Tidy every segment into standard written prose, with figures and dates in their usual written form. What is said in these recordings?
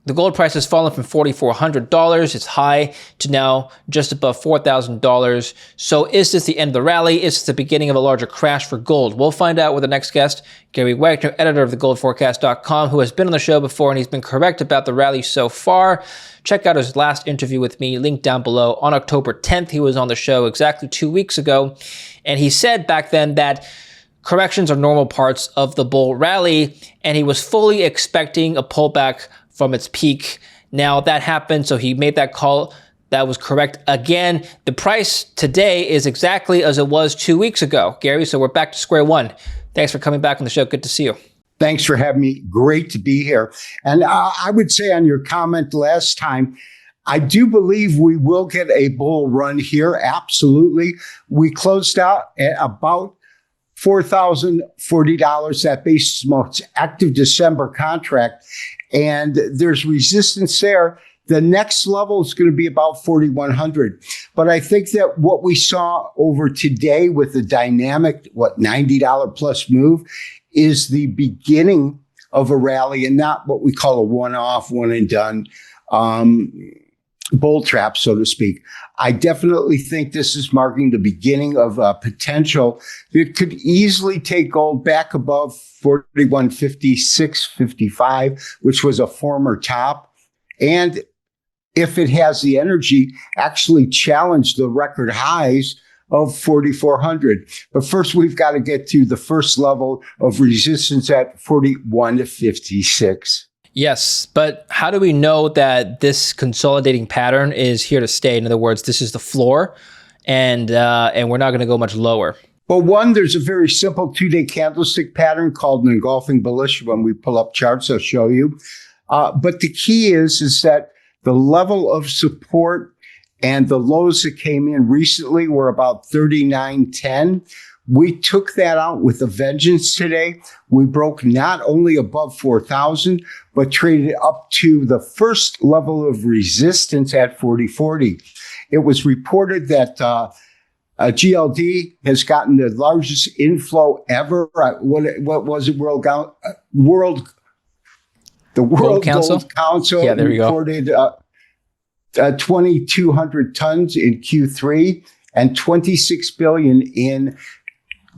The gold price has fallen from $4,400, its high, to now just above $4,000. So is this the end of the rally? Is this the beginning of a larger crash for gold? We'll find out with the next guest, Gary Wagner, editor of thegoldforecast.com, who has been on the show before and he's been correct about the rally so far. Check out his last interview with me, link down below. On October 10th, he was on the show exactly 2 weeks ago. And he said back then that corrections are normal parts of the bull rally, and he was fully expecting a pullback from its peak. Now that happened, so he made that call. That was correct again. The price today is exactly as it was 2 weeks ago, Gary, so we're back to square one. Thanks for coming back on the show. Good to see you. Thanks for having me. Great to be here. And I would say on your comment last time, I do believe we will get a bull run here. Absolutely. We closed out at about $4,040, that basis most active December contract. And there's resistance there. The next level is going to be about 4,100. But I think that what we saw over today with the dynamic, $90 plus move is the beginning of a rally and not what we call a one-off, one and done bull trap, so to speak. I definitely think this is marking the beginning of a potential that could easily take gold back above 41.56.55, which was a former top. And if it has the energy, actually challenge the record highs of 4,400. But first, we've got to get to the first level of resistance at 41.56. Yes, but how do we know that this consolidating pattern is here to stay? In other words, this is the floor, and we're not going to go much lower. Well, one, there's a very simple 2-day candlestick pattern called an engulfing bullish. When we pull up charts, I'll show you. But the key is that the level of support and the lows that came in recently were about 39.10. We took that out with a vengeance today. We broke not only above 4,000, but traded up to the first level of resistance at 40.40. It was reported that GLD has gotten the largest inflow ever. What was it? World Gold Council yeah, there you reported 2,200 tons in Q3 and 26 billion in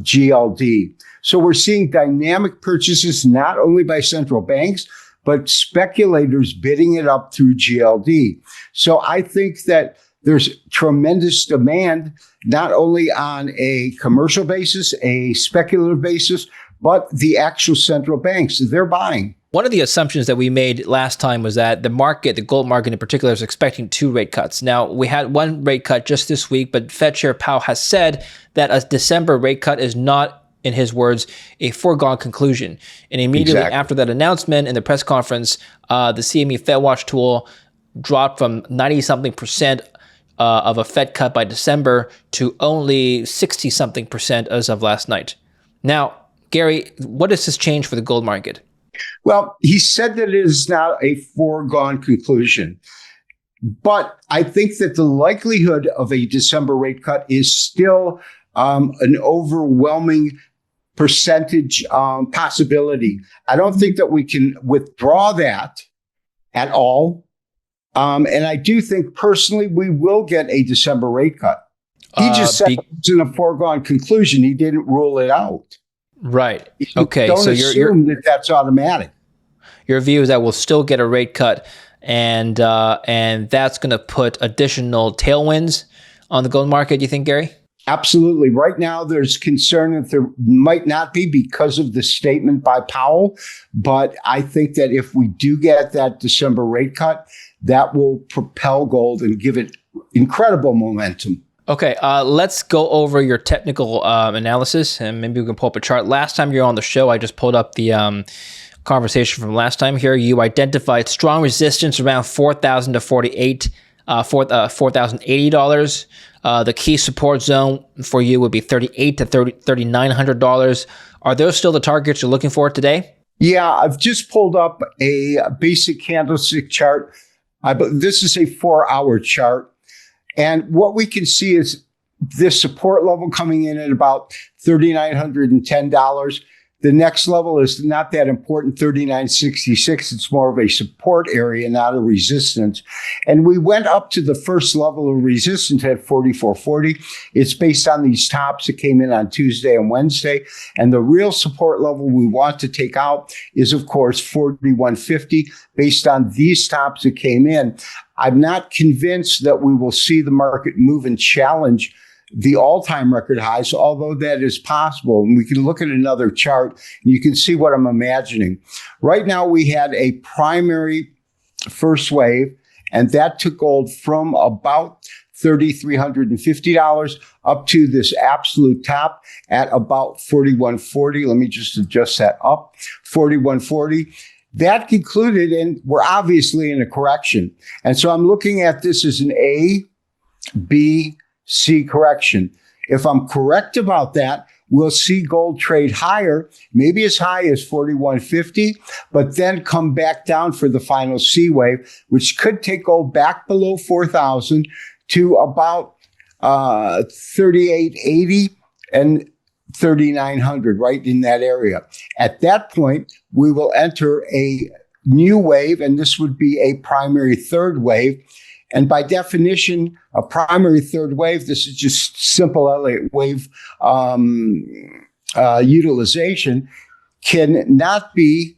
GLD. So we're seeing dynamic purchases not only by central banks, but speculators bidding it up through GLD. So I think that there's tremendous demand, not only on a commercial basis, a speculative basis, but the actual central banks. They're buying. One of the assumptions that we made last time was that the market, the gold market in particular, is expecting 2 rate cuts. Now, we had 1 rate cut just this week, but Fed Chair Powell has said that a December rate cut is not, in his words, a foregone conclusion. And immediately after that announcement in the press conference, the CME Fed Watch tool dropped from 90-something% of a Fed cut by December to only 60-something% as of last night. Now, Gary, what does this change for the gold market? Well, he said that it is not a foregone conclusion, but I think that the likelihood of a December rate cut is still an overwhelming percentage possibility. I don't think that we can withdraw that at all. And I do think personally we will get a December rate cut. He just said it was a foregone conclusion. He didn't rule it out. Right. Okay. Don't assume that that's automatic. Your view is that we'll still get a rate cut, and that's going to put additional tailwinds on the gold market. You think, Gary? Absolutely. Right now, there's concern that there might not be because of the statement by Powell, but I think that if we do get that December rate cut, that will propel gold and give it incredible momentum. Okay, let's go over your technical analysis, and maybe we can pull up a chart. Last time you were on the show, I just pulled up the conversation from last time here. You identified strong resistance around $4,000 to $4,080. The key support zone for you would be $3,800 to $3,900. Are those still the targets you're looking for today? Yeah, I've just pulled up a basic candlestick chart. This is a 4-hour chart. And what we can see is this support level coming in at about $3,910. The next level is not that important, 39.66. It's more of a support area, not a resistance. And we went up to the first level of resistance at 44.40. It's based on these tops that came in on Tuesday and Wednesday. And the real support level we want to take out is, of course, 41.50 based on these tops that came in. I'm not convinced that we will see the market move and challenge the all-time record highs, although that is possible. And we can look at another chart and you can see what I'm imagining. Right now, we had a primary first wave, and that took gold from about $3,350 up to this absolute top at about 41.40. Let me just adjust that up, 41.40. That concluded, and we're obviously in a correction. And so I'm looking at this as an A, B, C correction. If I'm correct about that, we'll see gold trade higher, maybe as high as 41.50, but then come back down for the final C wave, which could take gold back below 4,000 to about 38.80 and 3,900, right in that area. At that point, we will enter a new wave, and this would be a primary third wave. And by definition, a primary third wave, this is just simple Elliott wave utilization, cannot be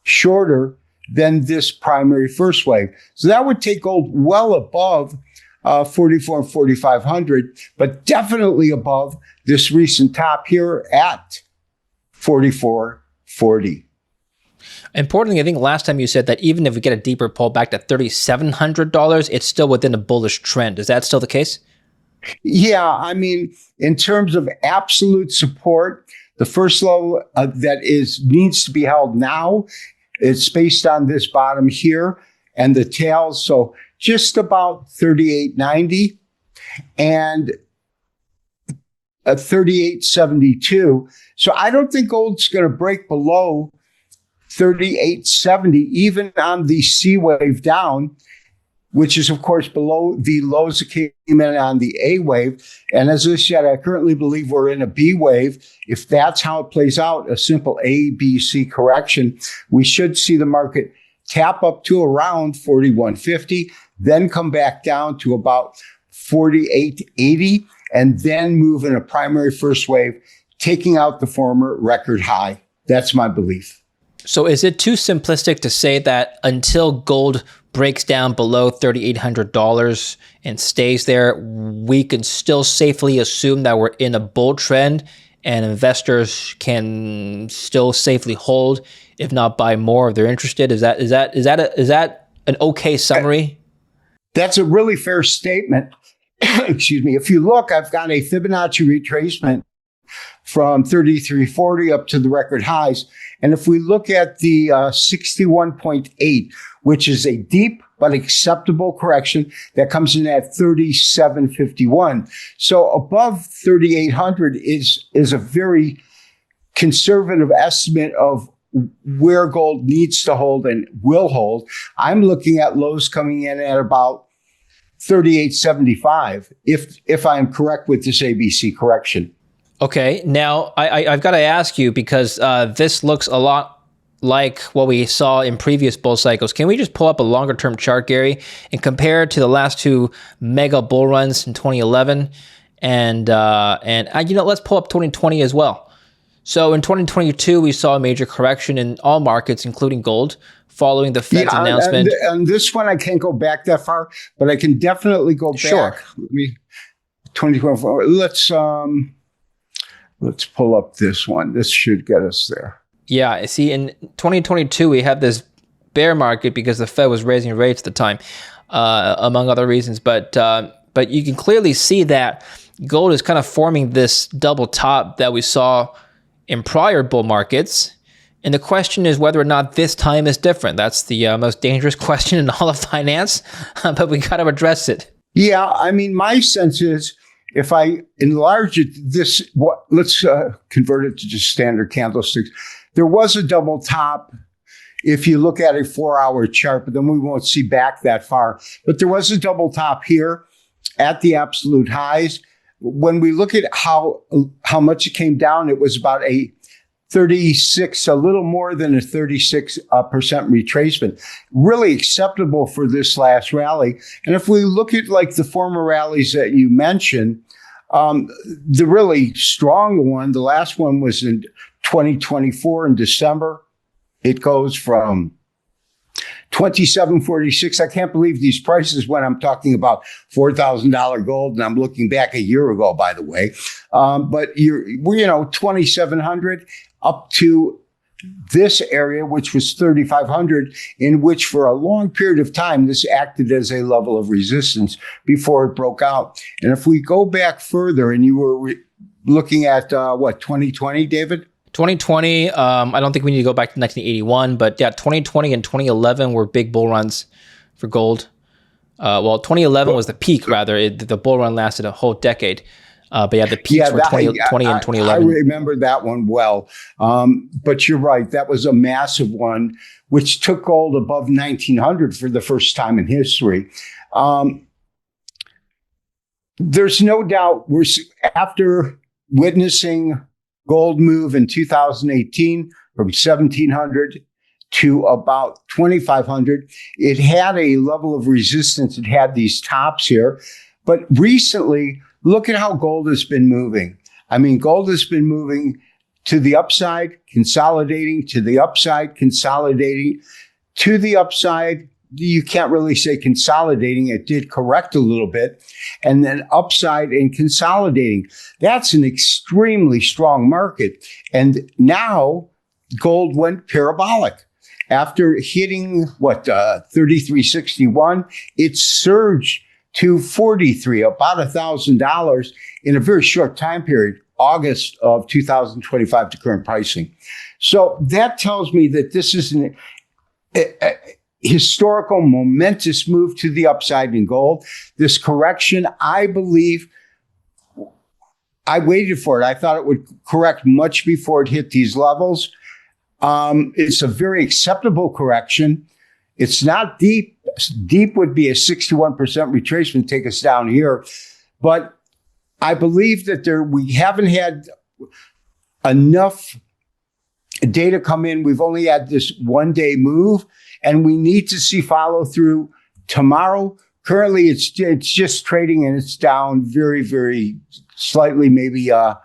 shorter than this primary first wave. So that would take gold well above 44 and 4,500, but definitely above this recent top here at 44.40. Importantly, I think last time you said that even if we get a deeper pullback to $3,700, it's still within a bullish trend. Is that still the case? Yeah, I mean, in terms of absolute support, the first level needs to be held now. It's based on this bottom here and the tails, so just about 38.90 and 38.72. So I don't think gold's going to break below 38.70, even on the C wave down, which is, of course, below the lows that came in on the A wave. And as I said, I currently believe we're in a B wave. If that's how it plays out, a simple A, B, C correction, we should see the market tap up to around 41.50, then come back down to about 48.80, and then move in a primary first wave, taking out the former record high. That's my belief. So is it too simplistic to say that until gold breaks down below $3,800 and stays there, we can still safely assume that we're in a bull trend and investors can still safely hold, if not buy more if they're interested? Is that an okay summary? That's a really fair statement. Excuse me. If you look, I've got a Fibonacci retracement from 33.40 up to the record highs. And if we look at the 61.8, which is a deep but acceptable correction, that comes in at 37.51. So above 3,800 is a very conservative estimate of where gold needs to hold and will hold. I'm looking at lows coming in at about 38.75, if I am correct with this ABC correction. Okay, now I've got to ask you, because this looks a lot like what we saw in previous bull cycles. Can we just pull up a longer term chart, Gary, and compare it to the last two mega bull runs in 2011? And let's pull up 2020 as well. So in 2022, we saw a major correction in all markets, including gold, following the Fed's announcement. And this one, I can't go back that far, but I can definitely go back. Sure. 2024. Let's pull up this one. This should get us there. Yeah, see, in 2022, we had this bear market because the Fed was raising rates at the time, among other reasons. But you can clearly see that gold is kind of forming this double top that we saw in prior bull markets. And the question is whether or not this time is different. That's the most dangerous question in all of finance, but we got to address it. Yeah, I mean, my sense is, if I enlarge it, let's convert it to just standard candlesticks. There was a double top if you look at a 4-hour chart, but then we won't see back that far. But there was a double top here at the absolute highs. When we look at how much it came down, it was about a 36, a little more than a 36% retracement. Really acceptable for this last rally. And if we look at like the former rallies that you mentioned, the really strong one, the last one was in 2024 in December. It goes from 27.46. I can't believe these prices when I'm talking about $4,000 gold, and I'm looking back a year ago, by the way. But we're 2,700 up to this area, which was 3,500, in which for a long period of time, this acted as a level of resistance before it broke out. And if we go back further, and you were looking at 2020, David? 2020, I don't think we need to go back to 1981, but yeah, 2020 and 2011 were big bull runs for gold. 2011 was the peak, rather. The bull run lasted a whole decade. But yeah, the peaks were 2020 and 2011. I remember that one well. But you're right. That was a massive one, which took gold above 1,900 for the first time in history. There's no doubt after witnessing gold move in 2018 from 1,700 to about 2,500, it had a level of resistance. It had these tops here. But recently, look at how gold has been moving. I mean, gold has been moving to the upside, consolidating, to the upside, consolidating, to the upside. You can't really say consolidating. It did correct a little bit. And then upside and consolidating. That's an extremely strong market. And now gold went parabolic. After hitting, 33.61, it surged to 43, about $1,000 in a very short time period, August of 2025 to current pricing. So that tells me that this is a historical, momentous move to the upside in gold. This correction, I believe, I waited for it. I thought it would correct much before it hit these levels. It's a very acceptable correction. It's not deep. Deep would be a 61% retracement, take us down here. But I believe that we haven't had enough data come in. We've only had this one-day move, and we need to see follow through tomorrow. Currently, it's just trading, and it's down very, very slightly, maybe down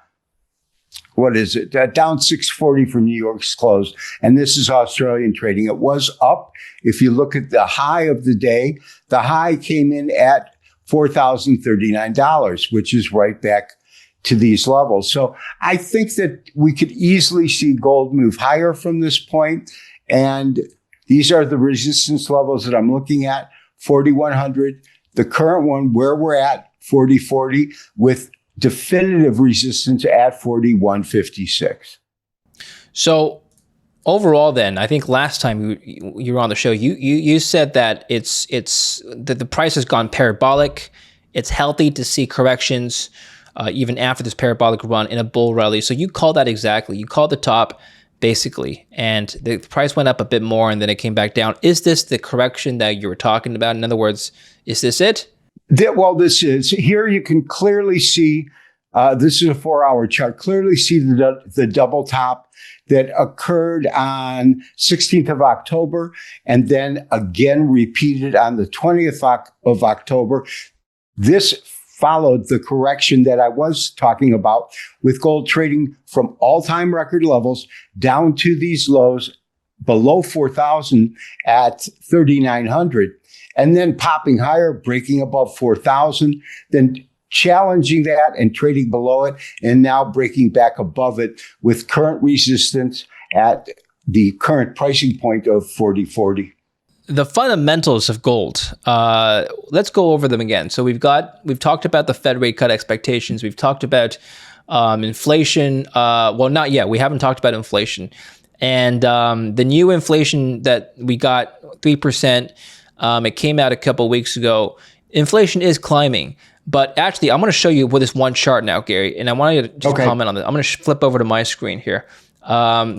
640 from New York's close. And this is Australian trading. It was up. If you look at the high of the day, the high came in at $4,039, which is right back to these levels. So I think that we could easily see gold move higher from this point. And these are the resistance levels that I'm looking at, 4,100. The current one where we're at, 40.40, with definitive resistance at 41.56. So overall, then, I think last time you were on the show, you said that that the price has gone parabolic. It's healthy to see corrections even after this parabolic run in a bull rally. So you called that exactly. You called the top basically, and the price went up a bit more, and then it came back down. Is this the correction that you were talking about? In other words, is this it? This is. Here you can clearly see, this is a 4-hour chart, clearly see the double top that occurred on 16th of October and then again repeated on the 20th of October. This followed the correction that I was talking about, with gold trading from all-time record levels down to these lows below 4,000 at 3,900. And then popping higher, breaking above 4,000, then challenging that and trading below it, and now breaking back above it with current resistance at the current pricing point of 40.40. The fundamentals of gold, let's go over them again. So we've talked about the Fed rate cut expectations. We've talked about inflation. Not yet. We haven't talked about inflation. And the new inflation that we got, 3%, it came out a couple of weeks ago. Inflation is climbing. But actually, I'm going to show you with this one chart now, Gary, and I want you to just comment on this. I'm going to flip over to my screen here.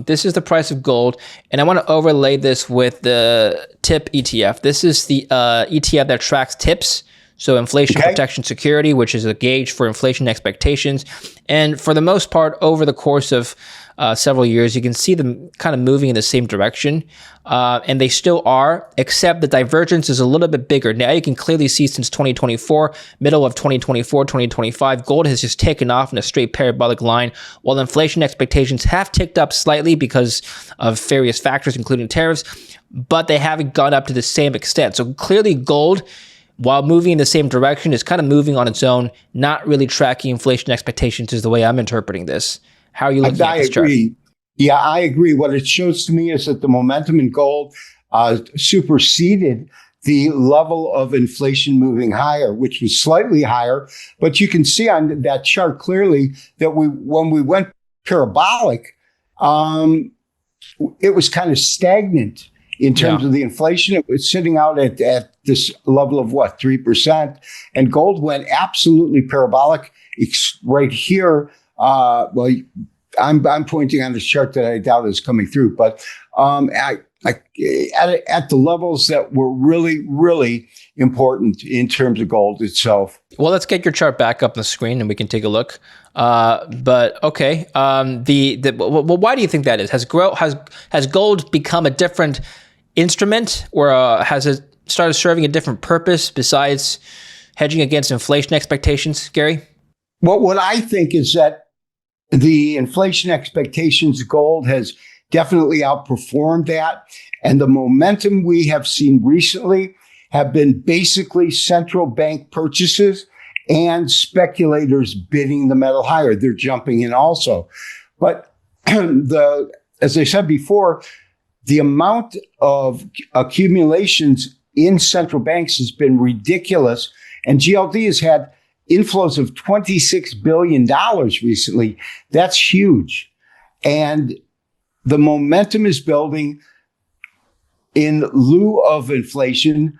This is the price of gold, and I want to overlay this with the TIP ETF. This is the ETF that tracks TIPS, so inflation protection security, which is a gauge for inflation expectations. And for the most part, over the course of several years, you can see them kind of moving in the same direction. And they still are, except the divergence is a little bit bigger. Now you can clearly see since 2024, middle of 2024, 2025, gold has just taken off in a straight parabolic line, while inflation expectations have ticked up slightly because of various factors, including tariffs, but they haven't gone up to the same extent. So clearly gold, while moving in the same direction, is kind of moving on its own, not really tracking inflation expectations is the way I'm interpreting this. How are you looking at this chart? I agree. Yeah, I agree. What it shows to me is that the momentum in gold superseded the level of inflation moving higher, which was slightly higher. But you can see on that chart clearly that when we went parabolic, it was kind of stagnant in terms of the inflation. It was sitting out at this level of 3%, and gold went absolutely parabolic. It's right here. I'm pointing on this chart that I doubt is coming through, but at the levels that were really, really important in terms of gold itself. Well, let's get your chart back up on the screen and we can take a look. But okay, why do you think that is? Has gold become a different instrument, or has it started serving a different purpose besides hedging against inflation expectations, Gary? Well, what I think is that the inflation expectations, gold has definitely outperformed that. And the momentum we have seen recently have been basically central bank purchases and speculators bidding the metal higher. They're jumping in also. But as I said before, the amount of accumulations in central banks has been ridiculous. And GLD has had inflows of $26 billion recently. That's huge. And the momentum is building in lieu of inflation.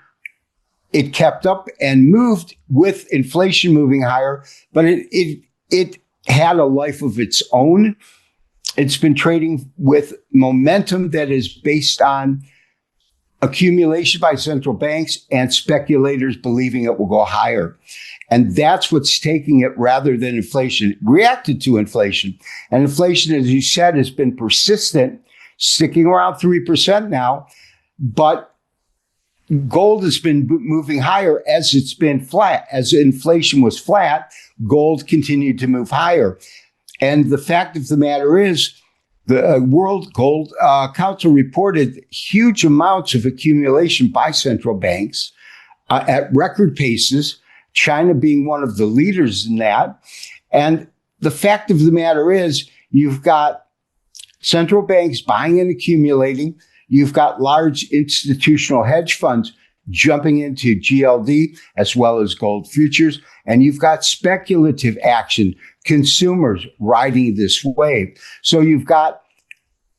It kept up and moved with inflation moving higher, but it had a life of its own. It's been trading with momentum that is based on accumulation by central banks and speculators believing it will go higher. And that's what's taking it rather than inflation. It reacted to inflation. And inflation, as you said, has been persistent, sticking around 3% now. But gold has been moving higher as it's been flat. As inflation was flat, gold continued to move higher. And the fact of the matter is, the World Gold Council reported huge amounts of accumulation by central banks at record paces, China being one of the leaders in that. And the fact of the matter is, you've got central banks buying and accumulating. You've got large institutional hedge funds jumping into GLD as well as gold futures. And you've got speculative action, consumers riding this wave. So you've got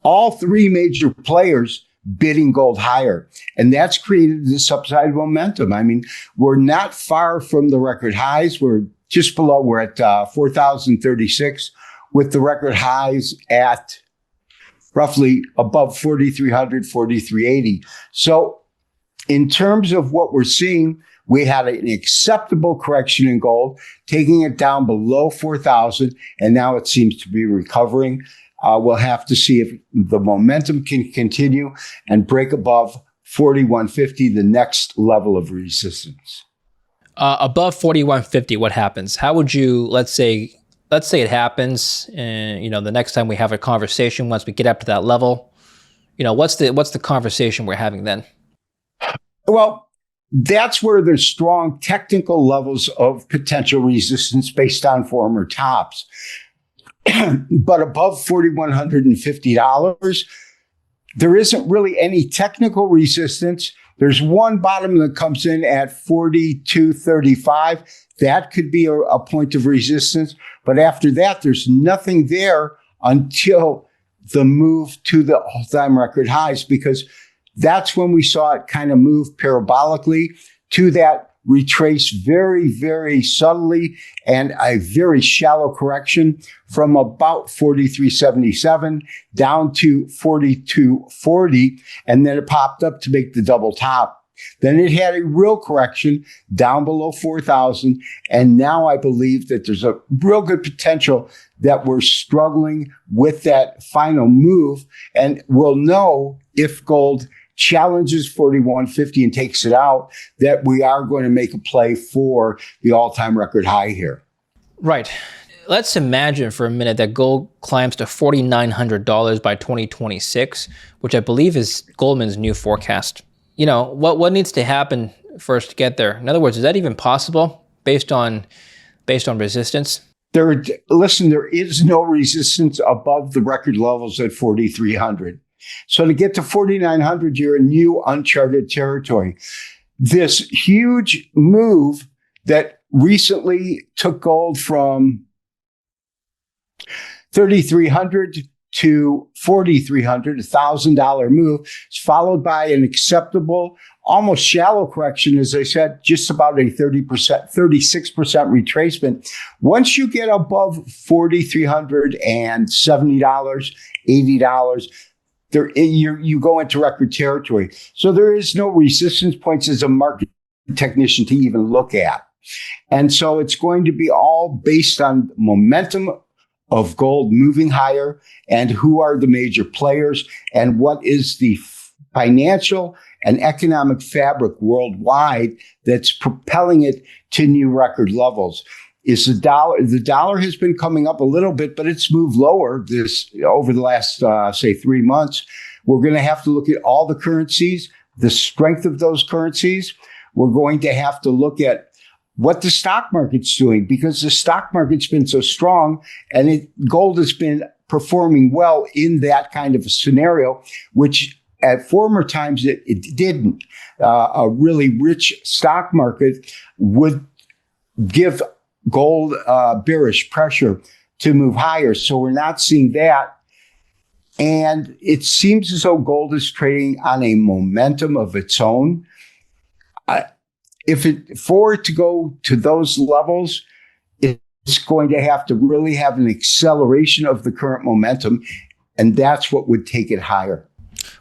all three major players bidding gold higher. And that's created this upside momentum. I mean, we're not far from the record highs. We're just below. We're at 4,036 with the record highs at roughly above 4,300, 4,380. So in terms of what we're seeing, we had an acceptable correction in gold, taking it down below 4,000, and now it seems to be recovering. We'll have to see if the momentum can continue and break above 4150, the next level of resistance. Above 4150, what happens? How would you, let's say it happens, and the next time we have a conversation, once we get up to that level, what's the conversation we're having then? Well, that's where there's strong technical levels of potential resistance based on former tops. But above $4,150, there isn't really any technical resistance. There's one bottom that comes in at 42.35. That could be a point of resistance. But after that, there's nothing there until the move to the all-time record highs, because that's when we saw it kind of move parabolically to that retrace very, very subtly and a very shallow correction from about 43.77 down to 42.40. And then it popped up to make the double top. Then it had a real correction down below 4,000. And now I believe that there's a real good potential that we're struggling with that final move. And we'll know if gold challenges 4150 and takes it out, that we are going to make a play for the all-time record high here. Right. Let's imagine for a minute that gold climbs to $4,900 by 2026, which I believe is Goldman's new forecast. You know, what needs to happen first to get there? In other words, is that even possible based on resistance? There is no resistance above the record levels at 4,300. So to get to 4,900, you're in new uncharted territory. This huge move that recently took gold from 3,300 to 4,300, $1,000 move, is followed by an acceptable, almost shallow correction, as I said, just about a 36% retracement. Once you get above $4,370, $80, you go into record territory. So there is no resistance points as a market technician to even look at. And so it's going to be all based on momentum of gold moving higher and who are the major players and what is the financial and economic fabric worldwide that's propelling it to new record levels. Is the dollar? The dollar has been coming up a little bit, but it's moved lower over the last, say, 3 months. We're going to have to look at all the currencies, the strength of those currencies. We're going to have to look at what the stock market's doing, because the stock market's been so strong and gold has been performing well in that kind of a scenario, which at former times it didn't. A really rich stock market would give gold bearish pressure to move higher. So we're not seeing that. And it seems as though gold is trading on a momentum of its own. For it to go to those levels, it's going to have to really have an acceleration of the current momentum. And that's what would take it higher.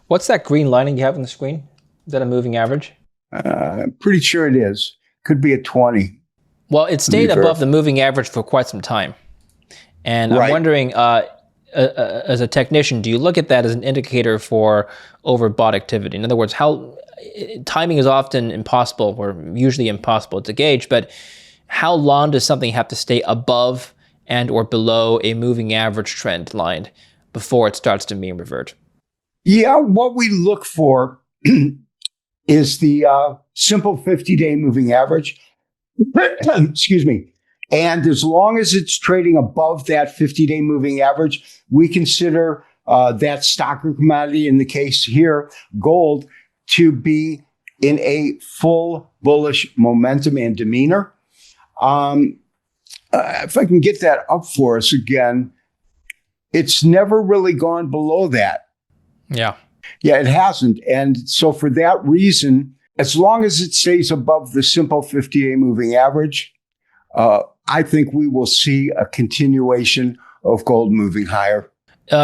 What's that green lining you have on the screen? Is that a moving average? I'm pretty sure it is. Could be a 20. Well, it stayed above the moving average for quite some time. And I'm wondering, as a technician, do you look at that as an indicator for overbought activity? In other words, timing is often impossible, or usually impossible to gauge, but how long does something have to stay above and or below a moving average trend line before it starts to mean revert? Yeah, what we look for is the simple 50-day moving average. Excuse me. And as long as it's trading above that 50-day moving average, we consider that stock or commodity, in the case here, gold, to be in a full bullish momentum and demeanor. If I can get that up for us again, it's never really gone below that. Yeah, it hasn't. And so for that reason, as long as it stays above the simple 50-day moving average, I think we will see a continuation of gold moving higher.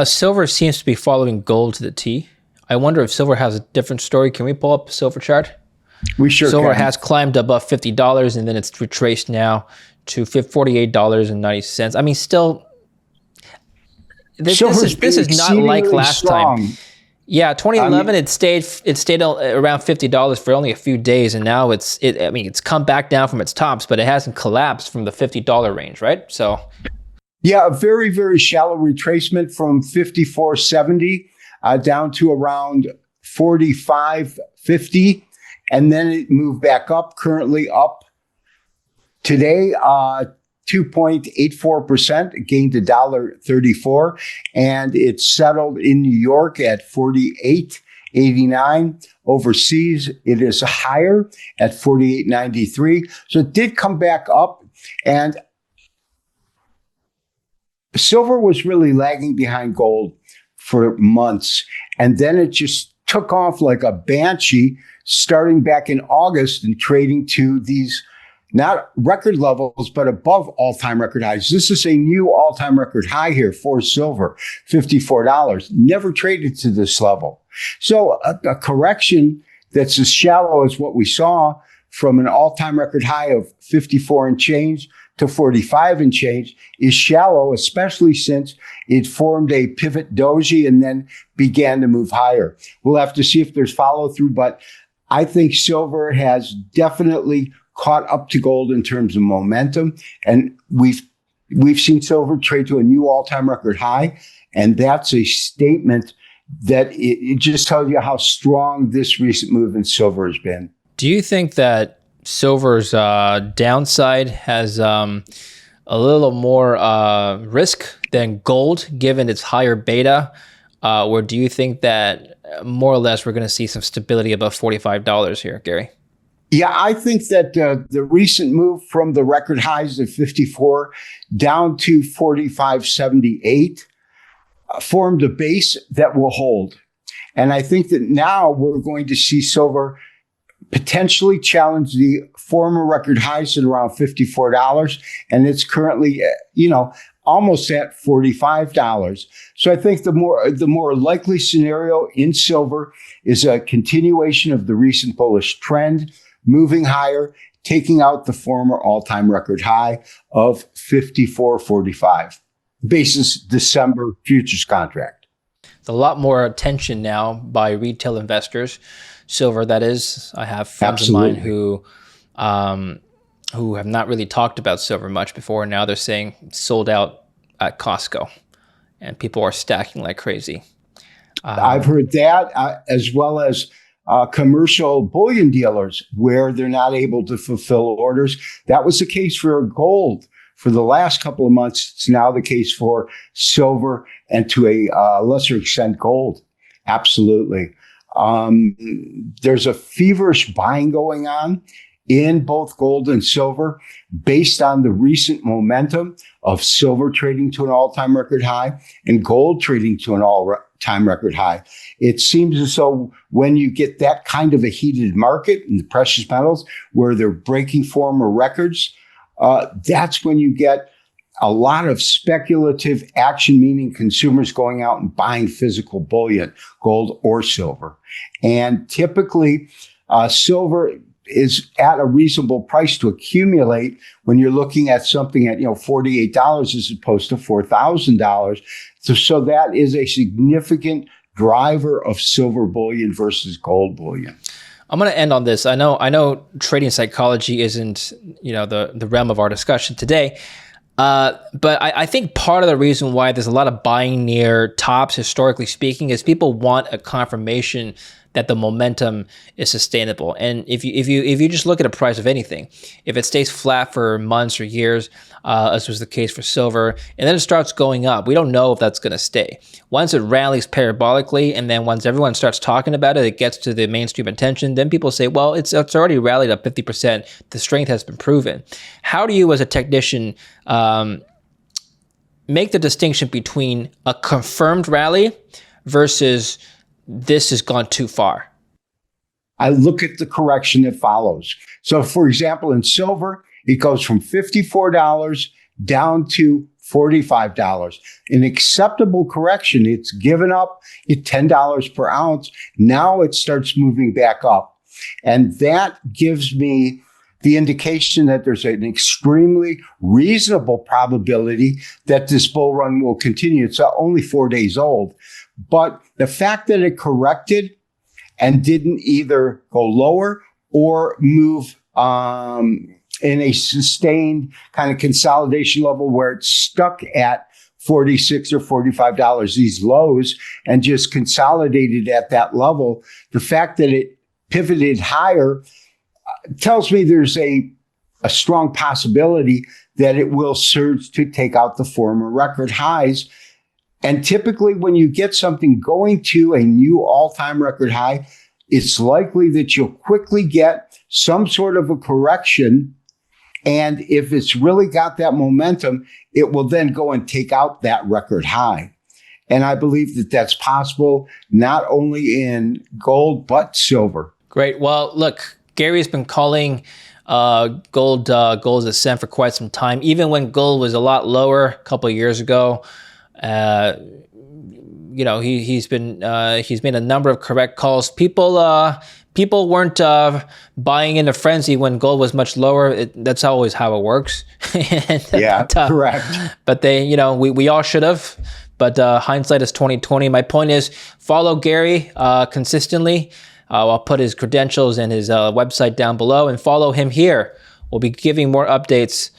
Silver seems to be following gold to the T. I wonder if silver has a different story. Can we pull up a silver chart? We sure Silver can. has climbed above $50 and then it's retraced now to $48.90. I mean, still, this is not like last time. Yeah, 2011 it stayed around $50 for only a few days, and now it's come back down from its tops, but it hasn't collapsed from the $50 range, right? So, yeah, a very, very shallow retracement from 54.70 down to around 45.50, and then it moved back up. Currently up today, 2.84%, gained $1.34, and it's settled in New York at 48.89. Overseas, it is higher at 48.93. So it did come back up, and silver was really lagging behind gold for months, and then it just took off like a banshee starting back in August and trading to these not record levels, but above all-time record highs. This is a new all-time record high here for silver, $54. Never traded to this level. So a correction that's as shallow as what we saw from an all-time record high of 54 and change to 45 and change is shallow, especially since it formed a pivot doji and then began to move higher. We'll have to see if there's follow through, but I think silver has definitely caught up to gold in terms of momentum. And we've seen silver trade to a new all-time record high. And that's a statement that it just tells you how strong this recent move in silver has been. Do you think that silver's downside has a little more risk than gold, given its higher beta? Or do you think that more or less we're going to see some stability above $45 here, Gary? Yeah, I think that the recent move from the record highs of 54 down to 45.78 formed a base that will hold. And I think that now we're going to see silver potentially challenge the former record highs at around $54. And it's currently, almost at $45. So I think the more likely scenario in silver is a continuation of the recent bullish trend, moving higher, taking out the former all-time record high of 54.45. Basis December futures contract. There's a lot more attention now by retail investors, silver that is. I have friends of mine who have not really talked about silver much before. Now they're saying sold out at Costco, and people are stacking like crazy. I've heard that, as well as commercial bullion dealers where they're not able to fulfill orders. That was the case for gold for the last couple of months. It's now the case for silver and to a lesser extent gold. Absolutely. There's a feverish buying going on in both gold and silver based on the recent momentum of silver trading to an all-time record high and gold trading to an all-time record high. It seems as though when you get that kind of a heated market in the precious metals where they're breaking former records, that's when you get a lot of speculative action, meaning consumers going out and buying physical bullion, gold or silver. And typically, silver is at a reasonable price to accumulate when you're looking at something at $48 as opposed to $4,000. So that is a significant driver of silver bullion versus gold bullion. I'm going to end on this. I know trading psychology isn't the realm of our discussion today. But I think part of the reason why there's a lot of buying near tops, historically speaking, is people want a confirmation that the momentum is sustainable. And if you just look at a price of anything, if it stays flat for months or years, as was the case for silver, and then it starts going up, we don't know if that's going to stay. Once it rallies parabolically, and then once everyone starts talking about it, it gets to the mainstream attention, then people say, well, it's already rallied up 50%. The strength has been proven. How do you, as a technician, make the distinction between a confirmed rally versus this has gone too far? I look at the correction that follows. So, for example, in silver, it goes from $54 down to $45. An acceptable correction. It's given up at $10 per ounce. Now it starts moving back up. And that gives me the indication that there's an extremely reasonable probability that this bull run will continue. It's only 4 days old. But the fact that it corrected and didn't either go lower or move in a sustained kind of consolidation level where it's stuck at $46 or $45, these lows, and just consolidated at that level, the fact that it pivoted higher tells me there's a strong possibility that it will surge to take out the former record highs. And typically when you get something going to a new all-time record high, it's likely that you'll quickly get some sort of a correction. And if it's really got that momentum, it will then go and take out that record high. And I believe that that's possible, not only in gold, but silver. Great. Well, look, Gary's been calling gold ascent for quite some time. Even when gold was a lot lower a couple of years ago, he's made a number of correct calls. People people weren't buying in a frenzy when gold was much lower. That's always how it works. Correct. But we all should have. But hindsight is 2020. My point is, follow Gary consistently. I'll put his credentials and his website down below, and follow him here. We'll be giving more updates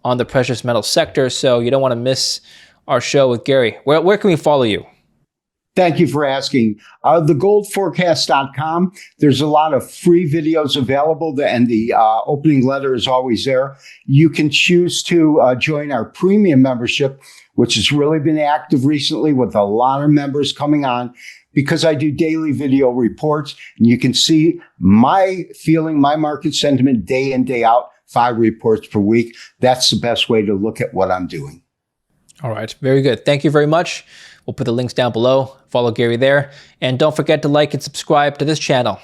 on the precious metal sector, so you don't want to miss our show with Gary. Where can we follow you? Thank you for asking. Thegoldforecast.com. There's a lot of free videos available, and the opening letter is always there. You can choose to join our premium membership, which has really been active recently with a lot of members coming on, because I do daily video reports, and you can see my feeling, my market sentiment day in, day out, 5 reports per week. That's the best way to look at what I'm doing. All right. Very good. Thank you very much. We'll put the links down below. Follow Gary there. And don't forget to like and subscribe to this channel.